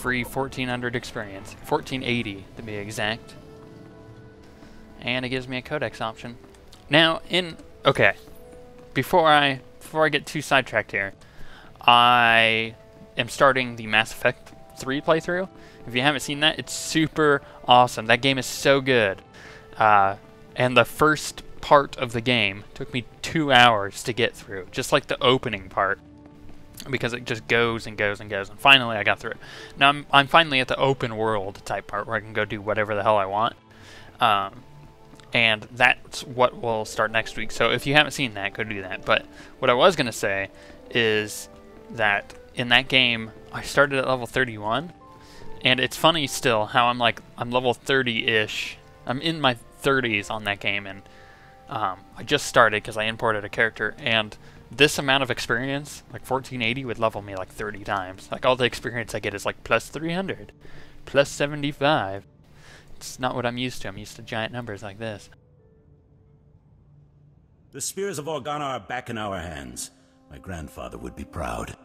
free 1400 experience. 1480 to be exact. And it gives me a codex option. Now, okay, before I get too sidetracked here, I am starting the Mass Effect 3 playthrough. If you haven't seen that, it's super awesome. That game is so good. And the first part of the game took me 2 hours to get through, just like the opening part, because it just goes and goes and goes. And finally, I got through it. Now I'm finally at the open world type part where I can go do whatever the hell I want. And that's what will start next week. So if you haven't seen that, go do that. But what I was going to say is that in that game, I started at level 31. And it's funny still how I'm level 30-ish. I'm in my 30s on that game. And I just started because I imported a character. And this amount of experience, like 1480, would level me like 30 times. Like all the experience I get is like plus 300, plus 75. It's not what I'm used to. I'm used to giant numbers like this. The spears of Organa are back in our hands. My grandfather would be proud.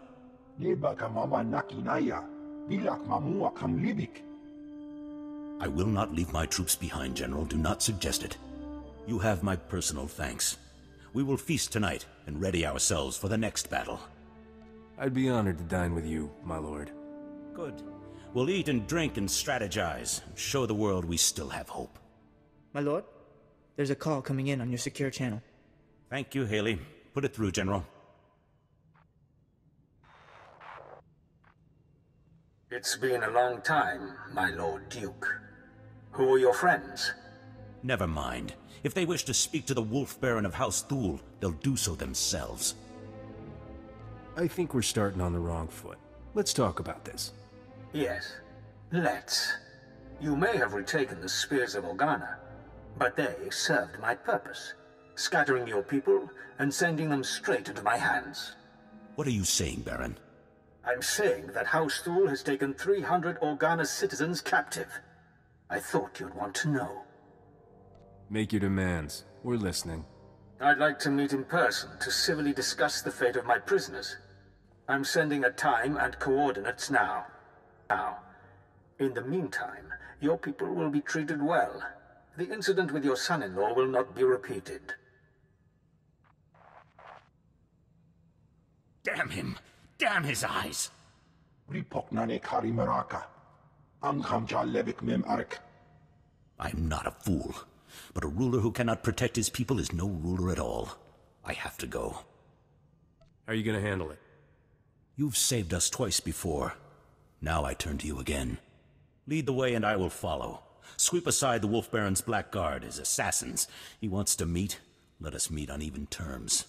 I will not leave my troops behind, General. Do not suggest it. You have my personal thanks. We will feast tonight and ready ourselves for the next battle. I'd be honored to dine with you, my lord. Good. We'll eat and drink and strategize, and show the world we still have hope. My lord, there's a call coming in on your secure channel. Thank you, Haley. Put it through, General. It's been a long time, my Lord Duke. Who are your friends? Never mind. If they wish to speak to the Wolf Baron of House Thule, they'll do so themselves. I think we're starting on the wrong foot. Let's talk about this. Yes, let's. You may have retaken the spears of Organa, but they served my purpose, scattering your people and sending them straight into my hands. What are you saying, Baron? I'm saying that House Thule has taken 300 Organa citizens captive. I thought you'd want to know. Make your demands. We're listening. I'd like to meet in person to civilly discuss the fate of my prisoners. I'm sending a time and coordinates now. In the meantime, your people will be treated well. The incident with your son-in-law will not be repeated. Damn him! Damn his eyes! I'm not a fool, but a ruler who cannot protect his people is no ruler at all. I have to go. How are you gonna handle it? You've saved us twice before. Now I turn to you again. Lead the way and I will follow. Sweep aside the Wolf Baron's black guard, his assassins. He wants to meet. Let us meet on even terms.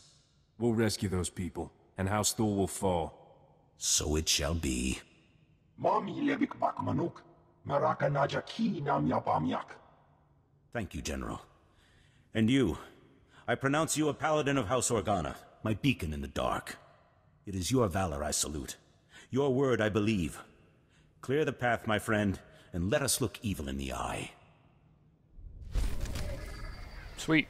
We'll rescue those people, and House Thule will fall. So it shall be. Thank you, General. And you. I pronounce you a paladin of House Organa, my beacon in the dark. It is your valor I salute. Your word I believe. Clear the path, my friend, and let us look evil in the eye. Sweet.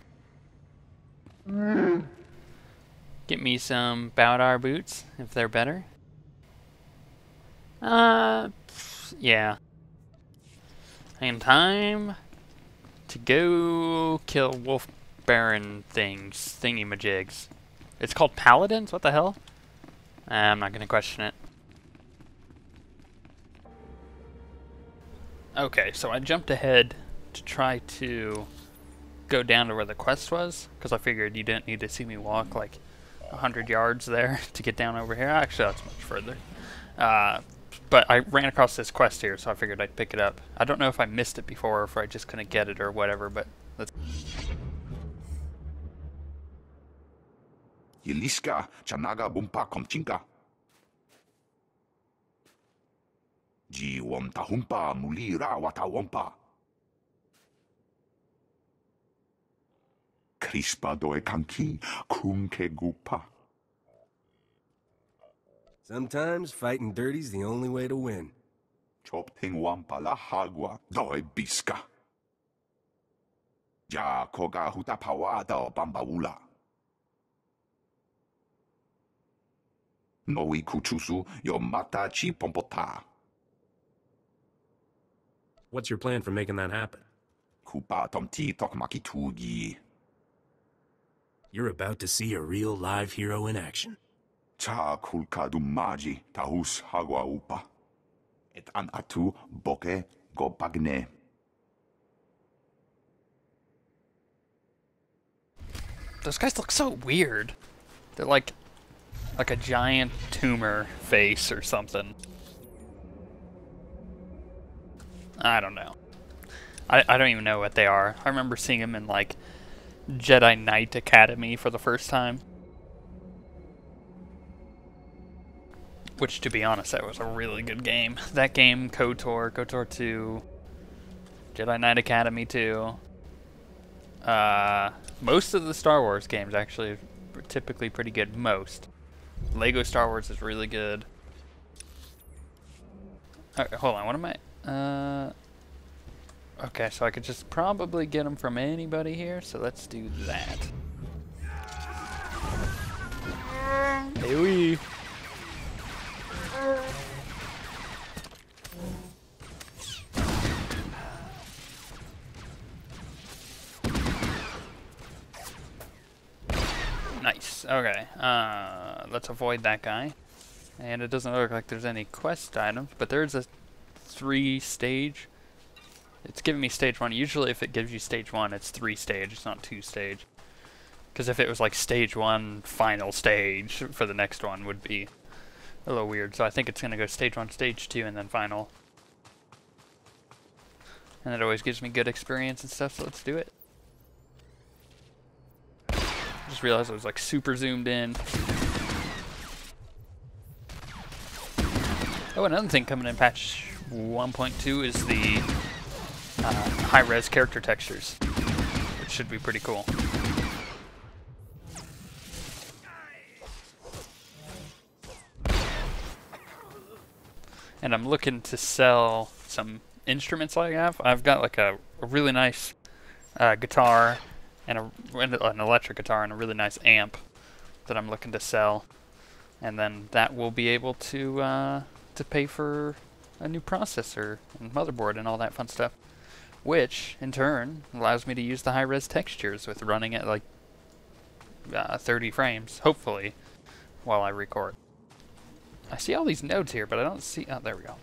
Get me some Bowdar boots, if they're better. Yeah. And time to go kill Wolf Baron thingy-majigs. It's called Paladins? What the hell? I'm not gonna question it. Okay, so I jumped ahead to try to go down to where the quest was, because I figured you didn't need to see me walk like 100 yards there to get down over here. Actually, that's much further. But I ran across this quest here, so I figured I'd pick it up. I don't know if I missed it before or if I just couldn't get it or whatever, but let's... Yiliska chanaga bumpa komchinka. Jiwom tahumpa mulira watawompa. Crispa doe kanki kunke gupa. Sometimes fighting dirty's the only way to win. Chopting wampa la hagua doe biska. Ja koga hutapawada o bambaula. Noi kuchusu yo mata chi pompota. What's your plan for making that happen? Kupatom titok makitugi. You're about to see a real live hero in action. Cha kulkadu maji tahus hagwa upa. Et an atu boke go bagne. Those guys look so weird. They're like a giant tumor face or something. I don't know. I don't even know what they are. I remember seeing them in like Jedi Knight Academy for the first time. Which, to be honest, that was a really good game. That game, KOTOR, KOTOR 2, Jedi Knight Academy 2. Most of the Star Wars games actually are typically pretty good. Most. Lego Star Wars is really good. Alright, hold on, what am I... Okay, so I could just probably get them from anybody here, so let's do that. Hey wee! Nice. Okay. Let's avoid that guy. And it doesn't look like there's any quest items, but there's a 3-stage. It's giving me stage 1. Usually if it gives you stage 1, it's 3-stage, it's not 2-stage. Because if it was like stage 1, final stage for the next one would be a little weird. So I think it's going to go stage 1, stage 2, and then final. And it always gives me good experience and stuff, so let's do it. Just realized I was like super zoomed in. Oh, another thing coming in patch 1.2 is the high-res character textures, which should be pretty cool. And I'm looking to sell some instruments I have. I've got like a really nice guitar and an electric guitar and a really nice amp that I'm looking to sell, and then that will be able to pay for a new processor and motherboard and all that fun stuff, which in turn allows me to use the high-res textures with running at like 30 frames, hopefully, while I record. I see all these nodes here, but I don't see... Oh, there we go.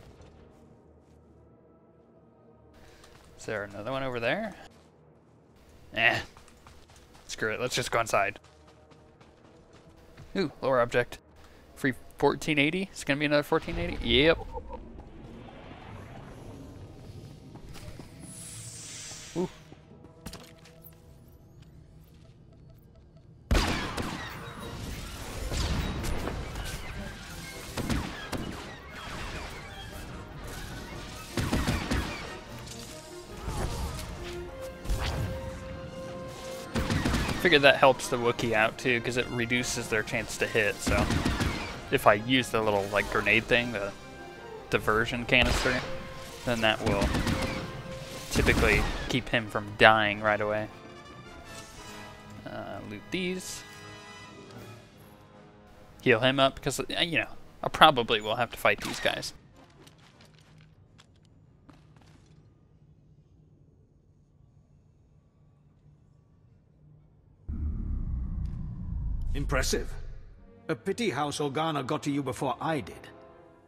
Is there another one over there? Eh. Screw it, let's just go inside. Ooh, lower object. Free 1480? It's gonna be another 1480? Yep. Ooh. I figured that helps the Wookiee out too, because it reduces their chance to hit. So if I use the little like grenade thing, the diversion canister, then that will typically keep him from dying right away. Loot these. Heal him up, because you know I probably will have to fight these guys. Impressive. A pity House Organa got to you before I did.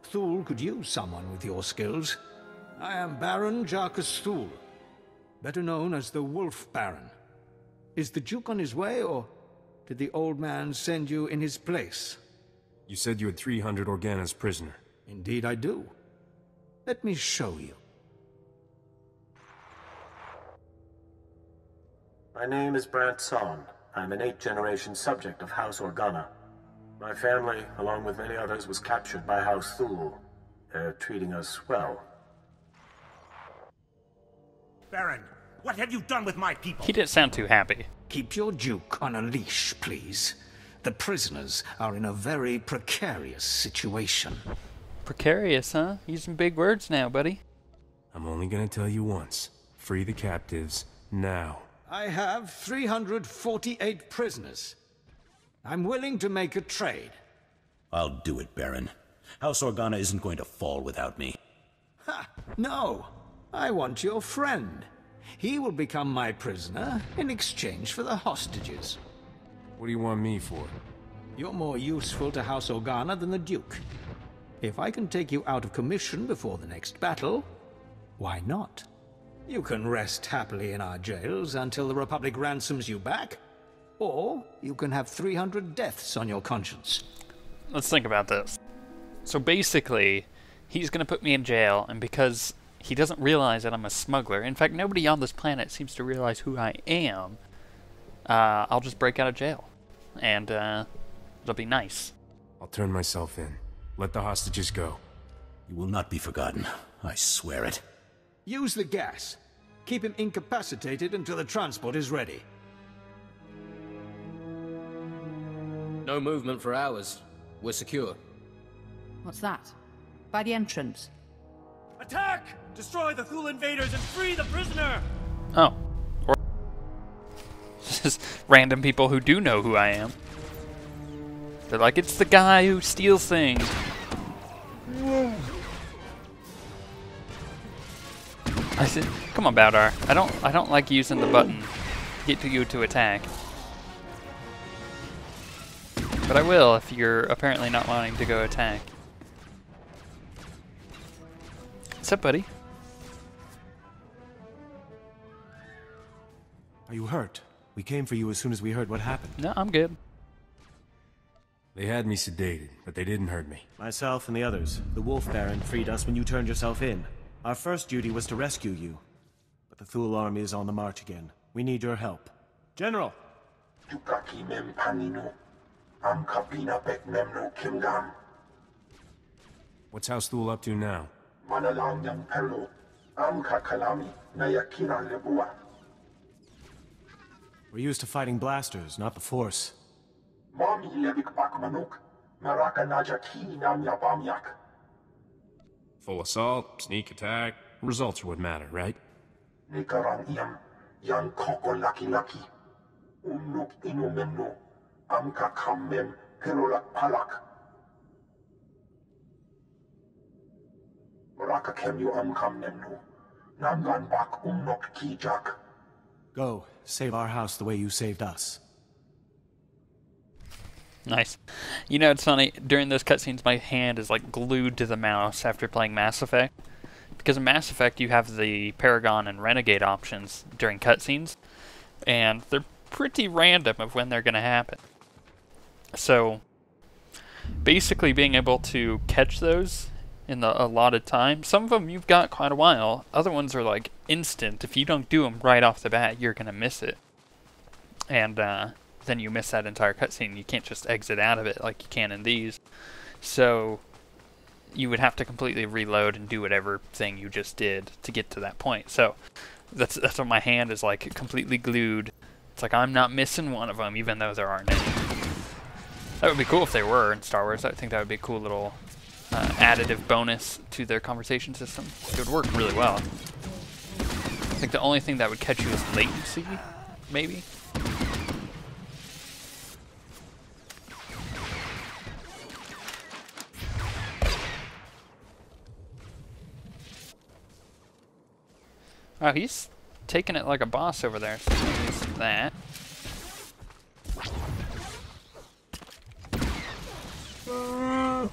Thule could use someone with your skills. I am Baron Jarkus Thule, better known as the Wolf Baron. Is the Duke on his way, or did the old man send you in his place? You said you had 300 Organa's prisoner. Indeed I do. Let me show you. My name is Brant Son. I'm an 8th-generation subject of House Organa. My family, along with many others, was captured by House Thule. They're treating us well. Baron, what have you done with my people? He didn't sound too happy. Keep your Duke on a leash, please. The prisoners are in a very precarious situation. Precarious, huh? Using big words now, buddy. I'm only gonna tell you once. Free the captives, now. I have 348 prisoners. I'm willing to make a trade. I'll do it, Baron. House Organa isn't going to fall without me. Ha! No! I want your friend. He will become my prisoner in exchange for the hostages. What do you want me for? You're more useful to House Organa than the Duke. If I can take you out of commission before the next battle, why not? You can rest happily in our jails until the Republic ransoms you back, or you can have 300 deaths on your conscience. Let's think about this. So basically, he's going to put me in jail, and because he doesn't realize that I'm a smuggler, in fact, nobody on this planet seems to realize who I am, I'll just break out of jail. And it'll be nice. I'll turn myself in. Let the hostages go. You will not be forgotten. I swear it. Use the gas. Keep him incapacitated until the transport is ready. No movement for hours. We're secure. What's that? By the entrance. Attack! Destroy the Thule invaders and free the prisoner! Oh. Or just random people who do know who I am. They're like, it's the guy who steals things. I said, come on, Bowdar. I don't like using the button to get you to attack. But I will if you're apparently not wanting to go attack. What's up, buddy? Are you hurt? We came for you as soon as we heard what happened. No, I'm good. They had me sedated, but they didn't hurt me. Myself and the others. The Wolf Baron freed us when you turned yourself in. Our first duty was to rescue you. But the Thule army is on the march again. We need your help. General! What's House Thule up to now? We're used to fighting blasters, not the Force. Full assault, sneak attack, results are what matter, right? Go, save our house the way you saved us. Nice. You know, it's funny, during those cutscenes my hand is like glued to the mouse after playing Mass Effect. Because in Mass Effect you have the Paragon and Renegade options during cutscenes, and they're pretty random of when they're going to happen. So, basically being able to catch those in the allotted time, some of them you've got quite a while, other ones are like instant. If you don't do them right off the bat, you're going to miss it. And then you miss that entire cutscene. You can't just exit out of it like you can in these. So you would have to completely reload and do whatever thing you just did to get to that point. So that's why my hand is like completely glued. It's like I'm not missing one of them, even though there aren't any. That would be cool if they were in Star Wars. I think that would be a cool little additive bonus to their conversation system. It would work really well. I think the only thing that would catch you is latency, maybe. Oh, he's taking it like a boss over there. So use that.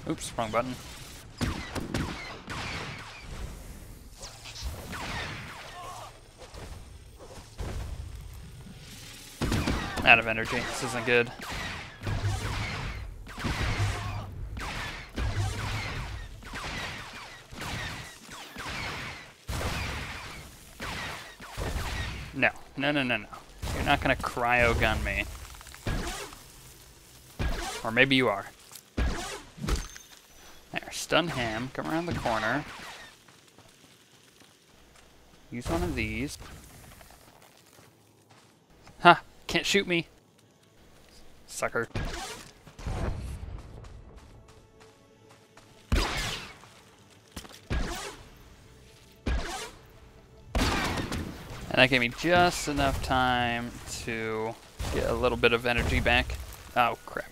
Oops, wrong button. Out of energy. This isn't good. No. No, no, no, no. You're not gonna cryo gun me. Or maybe you are. There, stun him, come around the corner. Use one of these. Ha! Can't shoot me! Sucker. And that gave me just enough time to get a little bit of energy back. Oh, crap.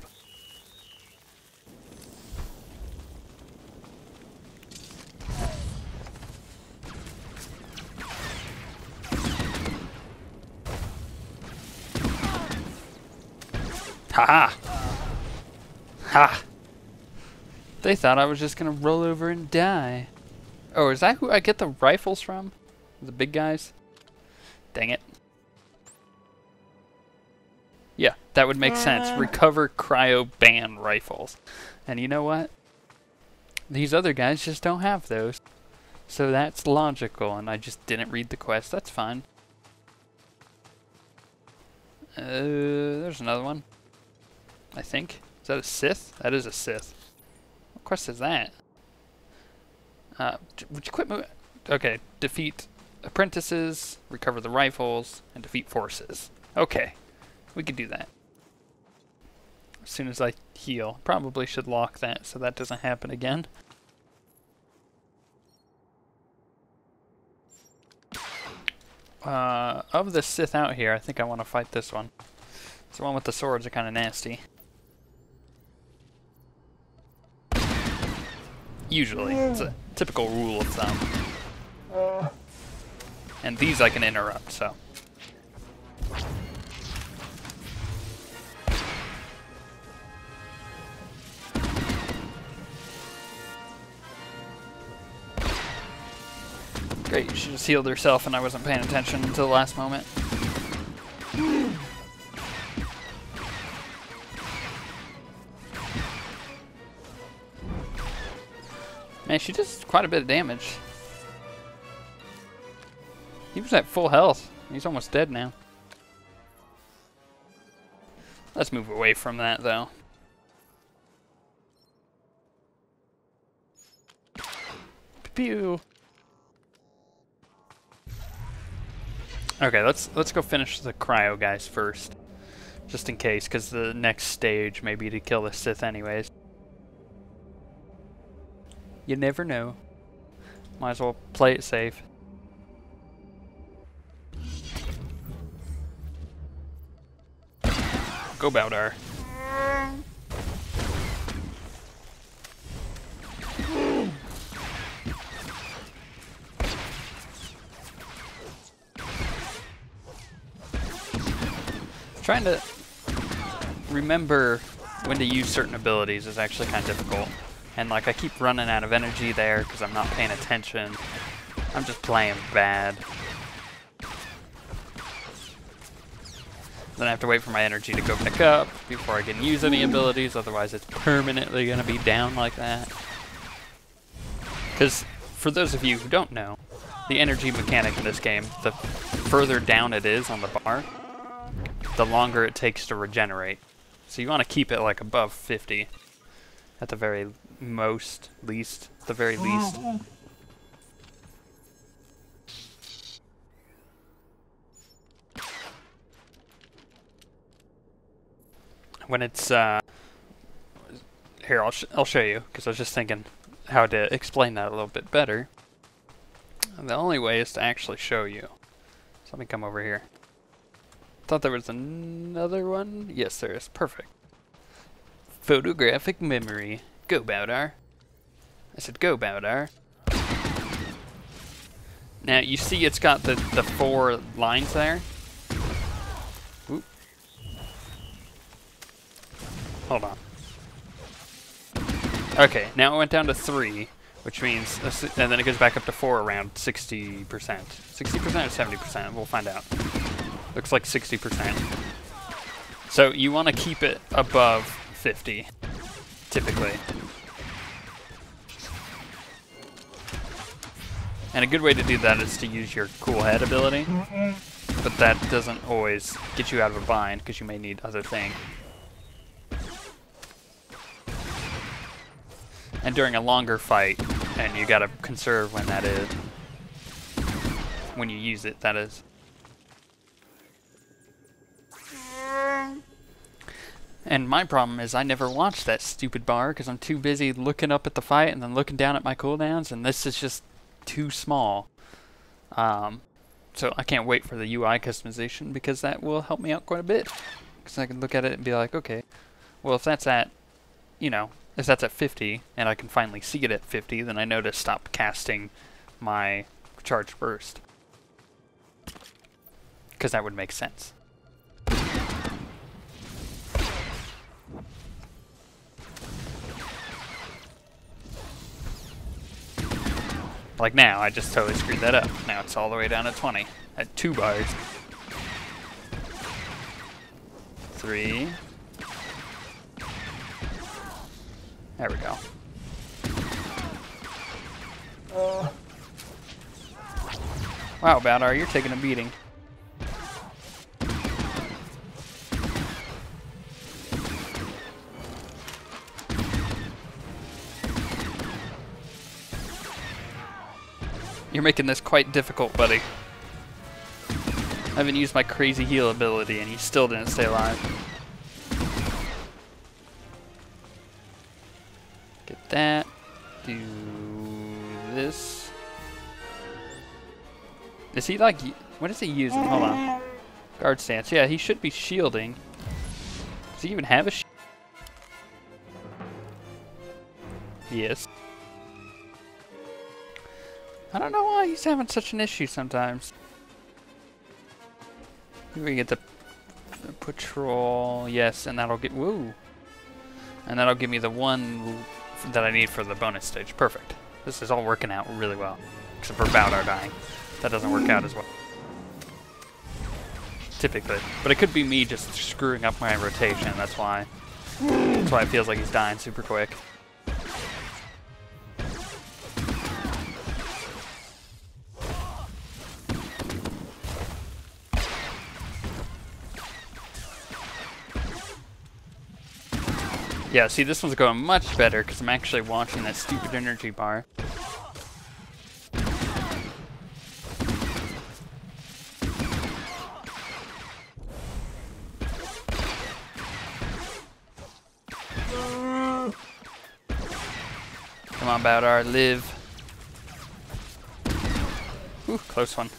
Ha! Ha! They thought I was just gonna roll over and die. Oh, is that who I get the rifles from? The big guys? Dang it. Yeah, that would make sense. Recover cryo ban rifles. And you know what? These other guys just don't have those. So that's logical, and I just didn't read the quest. That's fine. There's another one. I think. Is that a Sith? That is a Sith. What quest is that? Would you quit moving? Okay, defeat apprentices, recover the rifles, and defeat forces. Okay, we could do that. As soon as I heal. Probably should lock that so that doesn't happen again. Of the Sith out here, I think I want to fight this one. It's the one with the swords are kind of nasty. Usually. It's a typical rule of thumb. And these I can interrupt, so. Great, she just healed herself and I wasn't paying attention until the last moment. Man, she does quite a bit of damage. He was at full health. He's almost dead now. Let's move away from that, though. Pew. Okay, let's go finish the cryo guys first, just in case, because the next stage may be to kill the Sith anyways. You never know. Might as well play it safe. Go Baldar. Trying to remember when to use certain abilities is actually kind of difficult. And like I keep running out of energy there because I'm not paying attention. I'm just playing bad. Then I have to wait for my energy to go back up before I can use any abilities, otherwise it's permanently going to be down like that. Because for those of you who don't know, the energy mechanic in this game, the further down it is on the bar, the longer it takes to regenerate. So you want to keep it like above 50 at the very least. When it's here, I'll show you, because I was just thinking how to explain that a little bit better. And the only way is to actually show you. So let me come over here. Thought there was another one. Yes, there is. Perfect. Photographic memory. Go, Baldar. I said go, Baldar. Now, you see it's got the 4 lines there? Oop. Hold on. Okay, now it went down to 3, which means, and then it goes back up to 4 around 60%. 60% or 70%? We'll find out. Looks like 60%. So you want to keep it above 50, typically. And a good way to do that is to use your Cool Head ability. But that doesn't always get you out of a bind, because you may need other things. And during a longer fight, and you gotta conserve when that is. When you use it, that is. And my problem is I never watch that stupid bar because I'm too busy looking up at the fight and then looking down at my cooldowns, and this is just too small. So I can't wait for the UI customization, because that will help me out quite a bit. Because I can look at it and be like, okay, well, if that's at, you know, if that's at 50 and I can finally see it at 50, then I know to stop casting my charged burst. Because that would make sense. Like now, I just totally screwed that up. Now it's all the way down to 20 at 2 bars. 3. There we go. Wow, Badar, you're taking a beating. You're making this quite difficult, buddy. I haven't used my crazy heal ability and you still didn't stay alive. Get that. Do this. Is he like... What is he using? Hold on. Guard stance. Yeah, he should be shielding. Does he even have a shield? Yes. I don't know why he's having such an issue sometimes. We get the patrol, yes, and that'll get, woo! And that'll give me the one that I need for the bonus stage. Perfect. This is all working out really well. Except for Baldar dying. That doesn't work out as well. Typically. But it could be me just screwing up my rotation, that's why. That's why it feels like he's dying super quick. Yeah, see, this one's going much better because I'm actually watching that stupid energy bar. Come on, Baldar, live. Ooh, close one.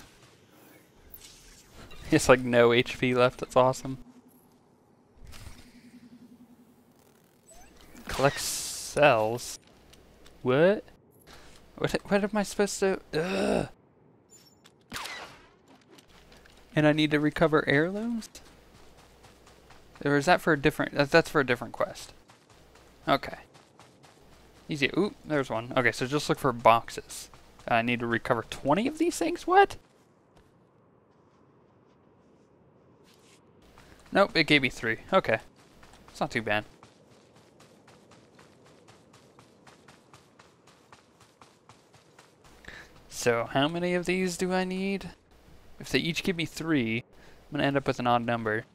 He has like no HP left, that's awesome. Collect cells. What? What am I supposed to? Ugh. And I need to recover heirlooms? Or is that for a different? That's for a different quest. Okay. Easy. Ooh, there's one. Okay, so just look for boxes. I need to recover 20 of these things? What? Nope, it gave me 3. Okay. It's not too bad. So, how many of these do I need? If they each give me 3, I'm going to end up with an odd number.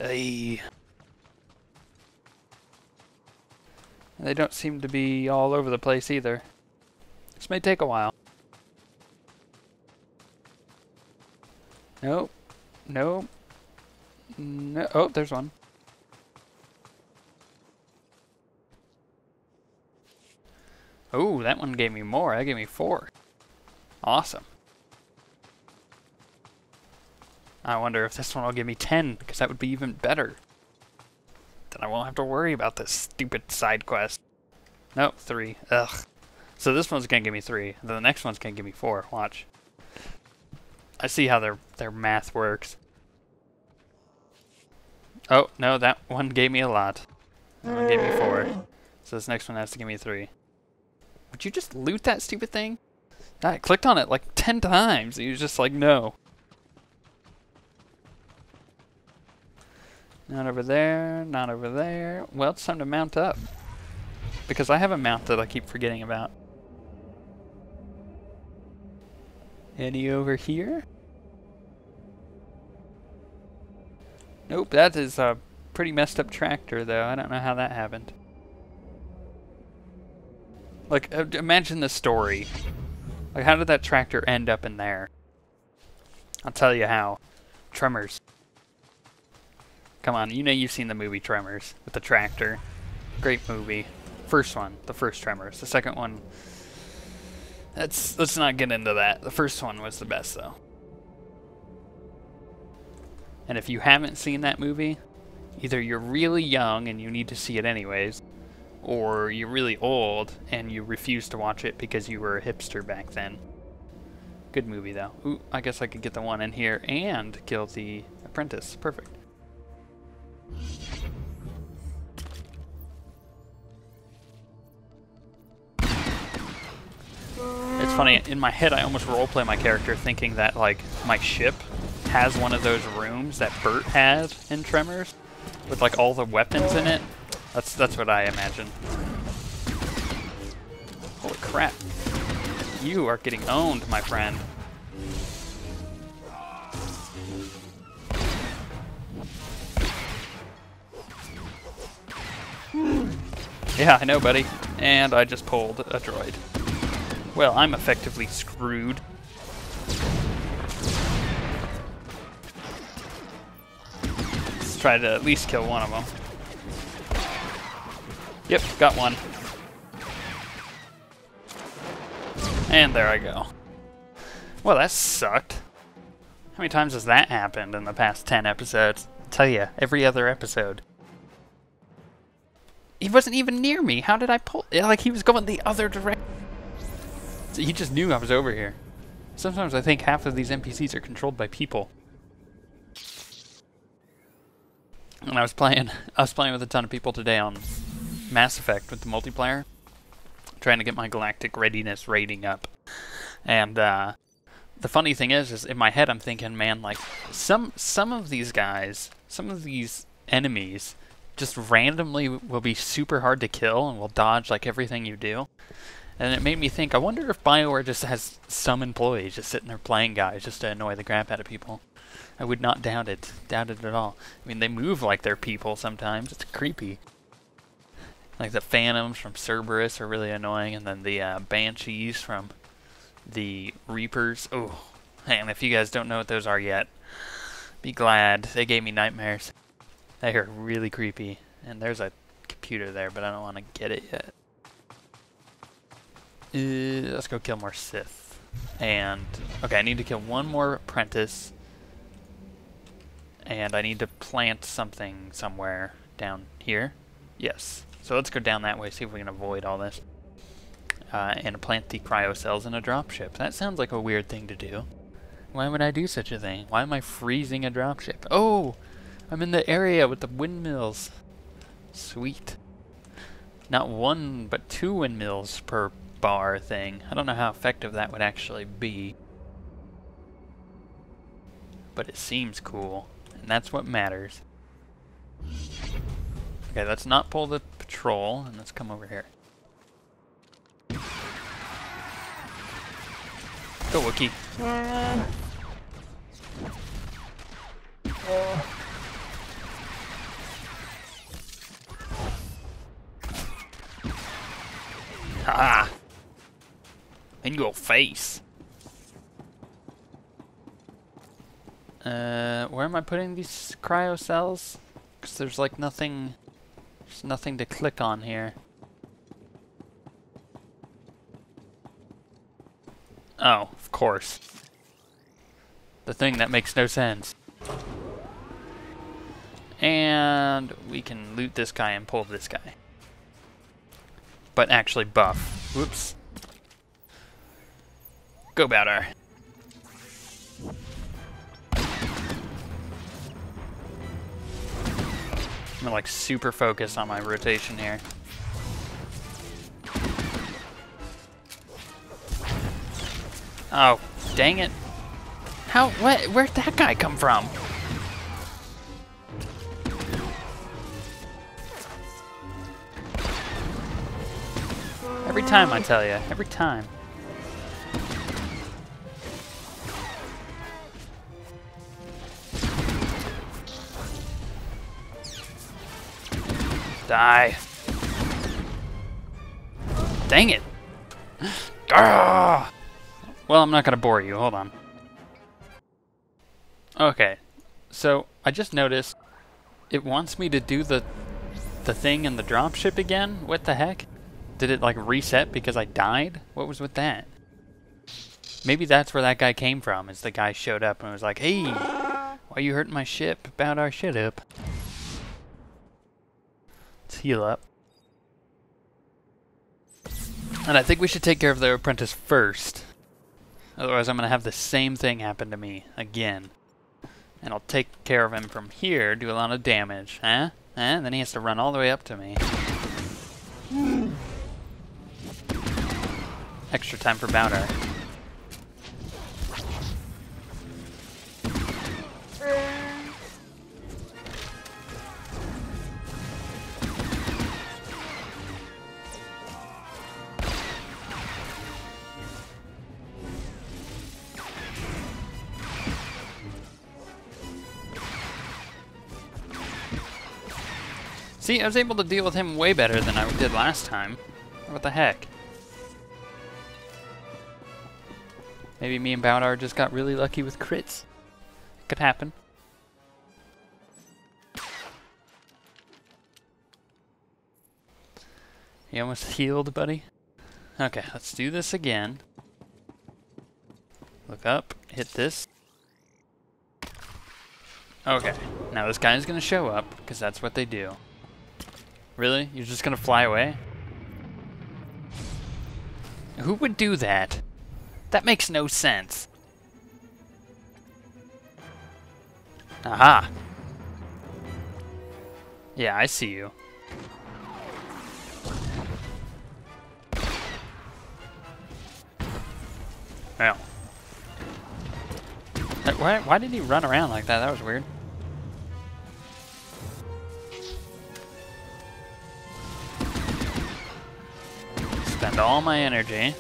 Ay. They don't seem to be all over the place either. This may take a while. Nope. Nope. No. Oh, there's one. Oh, that one gave me more. That gave me 4. Awesome. I wonder if this one will give me 10, because that would be even better. Then I won't have to worry about this stupid side quest. Nope, 3. Ugh. So this one's gonna give me 3. Then the next one's gonna give me 4. Watch. I see how their math works. Oh, no, that one gave me a lot. That one gave me 4. So this next one has to give me 3. Would you just loot that stupid thing? I clicked on it like 10 times. He was just like, no. Not over there, not over there. Well, it's time to mount up. Because I have a mount that I keep forgetting about. Any over here? Nope, that is a pretty messed up tractor though. I don't know how that happened. Like, imagine the story. Like, how did that tractor end up in there? I'll tell you how. Tremors. Come on, you know you've seen the movie Tremors with the tractor. Great movie. First one, the first Tremors. The second one, let's not get into that. The first one was the best though. And if you haven't seen that movie, either you're really young and you need to see it anyways, or you're really old and you refuse to watch it because you were a hipster back then. Good movie though. Ooh, I guess I could get the one in here and kill the apprentice. Perfect. funny, in my head I almost roleplay my character thinking that, like, my ship has one of those rooms that Bert had in Tremors, with, like, all the weapons in it. That's what I imagine. Holy crap. You are getting owned, my friend. Yeah, I know, buddy. And I just pulled a droid. Well, I'm effectively screwed. Let's try to at least kill one of them. Yep, got one. And there I go. Well, that sucked. How many times has that happened in the past 10 episodes? I'll tell you, every other episode. He wasn't even near me. How did I pull? Like, he was going the other direction. So he just knew I was over here. Sometimes I think half of these NPCs are controlled by people. And I was playing with a ton of people today on Mass Effect with the multiplayer, trying to get my galactic readiness rating up. And the funny thing is in my head I'm thinking, man, like some of these guys, some of these enemies just randomly will be super hard to kill and will dodge like everything you do. And it made me think, I wonder if BioWare just has some employees just sitting there playing guys just to annoy the crap out of people. I would not doubt it at all. I mean, they move like they're people sometimes. It's creepy. Like the Phantoms from Cerberus are really annoying, and then the Banshees from the Reapers. Oh, and if you guys don't know what those are yet, be glad. They gave me nightmares. They are really creepy. And there's a computer there, but I don't want to get it yet. Let's go kill more Sith. And, okay, I need to kill one more apprentice. And I need to plant something somewhere down here. Yes. So let's go down that way, see if we can avoid all this. And plant the cryo cells in a dropship. That sounds like a weird thing to do. Why would I do such a thing? Why am I freezing a dropship? Oh! I'm in the area with the windmills. Sweet. Not one, but 2 windmills per bar thing. I don't know how effective that would actually be. But it seems cool. And that's what matters. Okay, let's not pull the patrol, and let's come over here. Go, Wookiee. Ah! In your face. Where am I putting these cryo cells? Because there's like nothing... There's nothing to click on here. Oh, of course. The thing that makes no sense. And we can loot this guy and pull this guy. But actually buff. Whoops. Go Bowder. I'm gonna like super focus on my rotation here. Oh, dang it. How, what, where'd that guy come from? Every time, I tell you. Every time. Die. Dang it. Well, I'm not going to bore you. Hold on. Okay. So, I just noticed it wants me to do the thing in the dropship again? What the heck? Did it like reset because I died? What was with that? Maybe that's where that guy came from, is the guy showed up and was like, hey, why are you hurting my ship? About our shit up. Let's heal up. And I think we should take care of the apprentice first. Otherwise I'm going to have the same thing happen to me again. And I'll take care of him from here, do a lot of damage. Huh? And then he has to run all the way up to me. extra time for Bowdar. See, I was able to deal with him way better than I did last time. What the heck? Maybe me and Bowdar just got really lucky with crits. It could happen. You almost healed, buddy? Okay, let's do this again. Look up, hit this. Okay, now this guy's gonna show up, because that's what they do. Really? You're just gonna fly away? Who would do that? That makes no sense. Aha! Yeah, I see you. Well. Why did he run around like that? That was weird. Spend all my energy.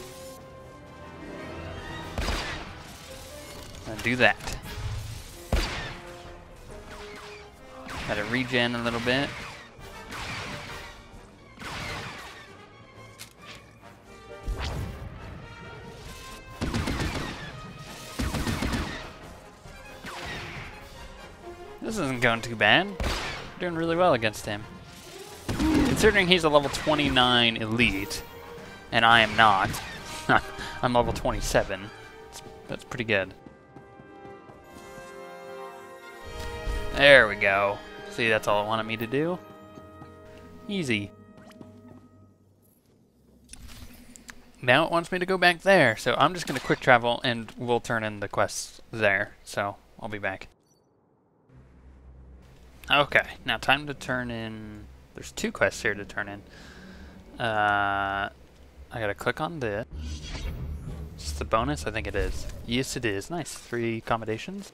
And do that. Gotta regen a little bit. This isn't going too bad. Doing really well against him. Considering he's a level 29 elite, and I am not. I'm level 27. That's pretty good. There we go. See, that's all it wanted me to do. Easy. Now it wants me to go back there, so I'm just going to quick travel and we'll turn in the quests there. So, I'll be back. Okay, now time to turn in... There's 2 quests here to turn in. I gotta click on this. Is this the bonus? I think it is. Yes, it is. Nice. 3 accommodations.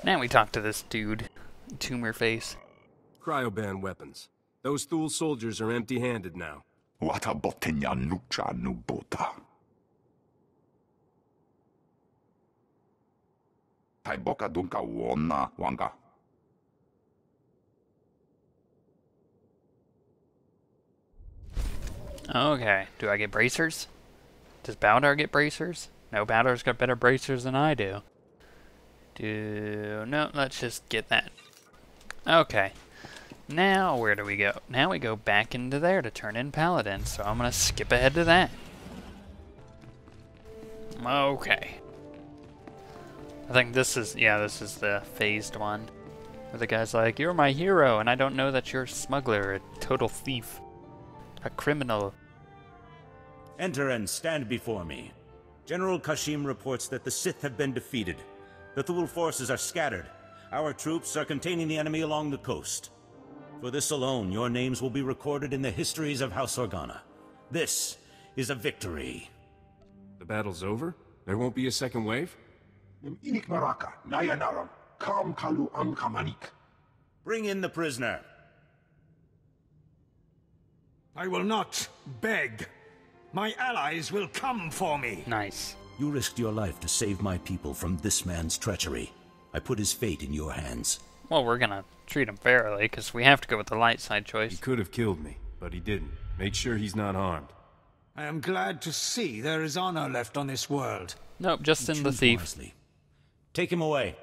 Now we talk to this dude. Tumor face. Cryoban weapons. Those Thule soldiers are empty-handed now. Wata botenya nucha nubota. Taiboka dunka wona wanga. Okay, do I get bracers? Does Bowdar get bracers? No, Bowdar's got better bracers than I do. No, let's just get that. Okay. Now, where do we go? Now we go back into there to turn in Paladin, so I'm gonna skip ahead to that. Okay. I think this is, yeah, this is the phased one. Where the guy's like, you're my hero, and I don't know that you're a smuggler, a total thief. A criminal. Enter and stand before me. General Kashim reports that the Sith have been defeated. The Thule forces are scattered. Our troops are containing the enemy along the coast. For this alone, your names will be recorded in the histories of House Organa. This is a victory. The battle's over? There won't be a second wave? Bring in the prisoner. I will not beg. My allies will come for me. Nice. You risked your life to save my people from this man's treachery. I put his fate in your hands. Well, we're gonna treat him fairly, because we have to go with the light side choice. He could have killed me, but he didn't. Made sure he's not harmed. I am glad to see there is honor left on this world. Nope, just in the thief. Wisely. Take him away.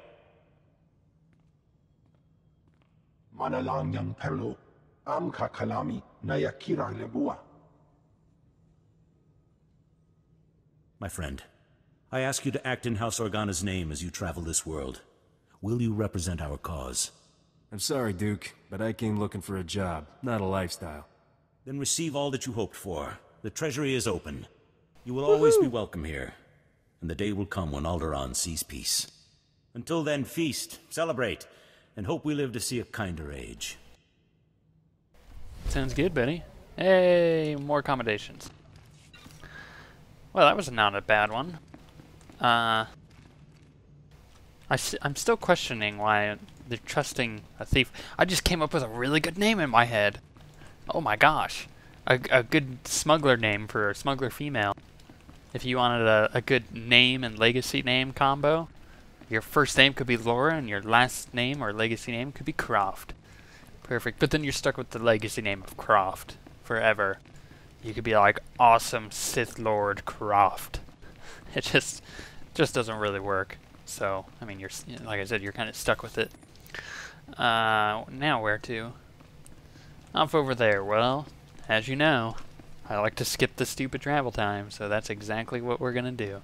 Manalanyang perlo. Amka kalami nayakira lebua. My friend, I ask you to act in House Organa's name as you travel this world. Will you represent our cause? I'm sorry, Duke, but I came looking for a job, not a lifestyle. Then receive all that you hoped for. The treasury is open. You will always be welcome here, and the day will come when Alderaan sees peace. Until then, feast, celebrate, and hope we live to see a kinder age. Sounds good, buddy. Hey, more accommodations. Well, that was not a bad one. I'm still questioning why they're trusting a thief. I just came up with a really good name in my head. Oh my gosh. A good smuggler name for a smuggler female. If you wanted a good name and legacy name combo, your first name could be Laura and your last name or legacy name could be Croft. Perfect. But then you're stuck with the legacy name of Croft forever. You could be like Awesome Sith Lord Croft. It just doesn't really work. So, I mean, like I said, you're kind of stuck with it. Now where to? Off over there. Well, as you know, I like to skip the stupid travel time, so that's exactly what we're gonna do.